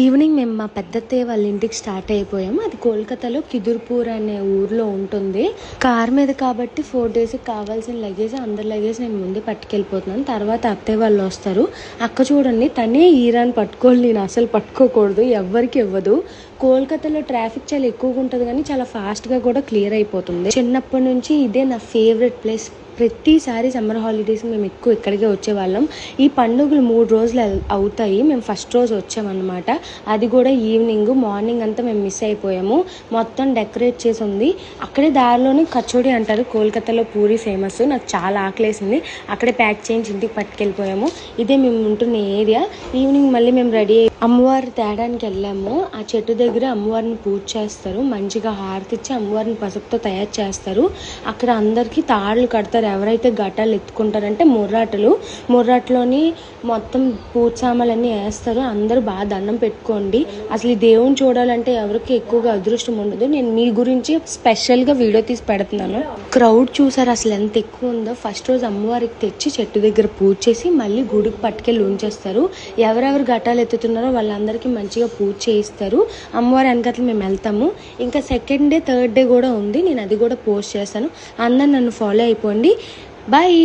Evening మేము మా పెద్దత్తయ్య వాళ్ళ ఇంటికి స్టార్ట్ అయిపోయాము. అది కోల్కతాలో కిదుర్పూర్ అనే ఊర్లో ఉంటుంది. కార్ మీద కాబట్టి 4 days కావాల్సిన లగేజ్, అందరి లగేజ్ నేను ముందే పట్టుకెళ్ళిపోతున్నాను. తర్వాత అత్తయ్య వాళ్ళు వస్తారు. అక్క చూడండి, తనే ఈరాన్ పట్టుకోవాలి, నేను అసలు పట్టుకోకూడదు, ఎవ్వరికి ఇవ్వదు. కోల్కతాలో ట్రాఫిక్ చాలా ఎక్కువగా ఉంటుంది, కానీ చాలా ఫాస్ట్గా కూడా క్లియర్ అయిపోతుంది. చిన్నప్పటి నుంచి ఇదే నా ఫేవరెట్ ప్లేస్. ప్రతిసారి సమ్మర్ హాలిడేస్ మేము ఎక్కువ ఇక్కడికే వచ్చేవాళ్ళం. ఈ పండుగలు 3 రోజులు అవుతాయి. మేము ఫస్ట్ రోజు వచ్చామన్నమాట. అది కూడా ఈవినింగ్. మార్నింగ్ అంతా మేము మిస్ అయిపోయాము. మొత్తం డెకరేట్ చేసి ఉంది. అక్కడే దారిలోనే కచోడి అంటారు, కోల్కతాలో పూరి ఫేమస్. నాకు చాలా ఆకలేసింది. అక్కడే ప్యాక్ చేయించి ఇంటికి పట్టుకెళ్ళిపోయాము. ఇదే మేము ఉంటున్న ఏరియా. ఈవినింగ్ మళ్ళీ మేము రెడీ అయ్యి అమ్మవారి తేడానికి వెళ్ళాము. ఆ చెట్టు దగ్గర అమ్మవారిని పూజ చేస్తారు. మంచిగా హారతి ఇచ్చి అమ్మవారిని పసుపుతో తయారు చేస్తారు. అక్కడ అందరికీ తాళ్ళు కడతారు. ఎవరైతే ఘటాలు ఎత్తుకుంటారంటే ముర్రాట్లోని మొత్తం పూజ సామాన్లన్నీ వేస్తారు. అందరూ బాగా దండం పెట్టుకోండి. అసలు ఈ దేవుని చూడాలంటే ఎవరికి ఎక్కువగా అదృష్టం ఉండదు. నేను మీ గురించి స్పెషల్గా వీడియో తీసి పెడుతున్నాను. క్రౌడ్ చూసారు అసలు ఎంత ఎక్కువ ఉందో. ఫస్ట్ రోజు అమ్మవారికి తెచ్చి చెట్టు దగ్గర పూజ చేసి మళ్ళీ గుడికి పట్టుకెళ్ళి ఉంచేస్తారు. ఎవరెవరు ఘటాలు ఎత్తుతున్నారో వాళ్ళందరికీ మంచిగా పూజ చేయిస్తారు. అమ్మవారి వెనకట్ల మేము వెళ్తాము. ఇంకా సెకండ్ డే, థర్డ్ డే కూడా ఉంది. నేను అది కూడా పోస్ట్ చేస్తాను. అందరు నన్ను ఫాలో అయిపోండి. బాయ్.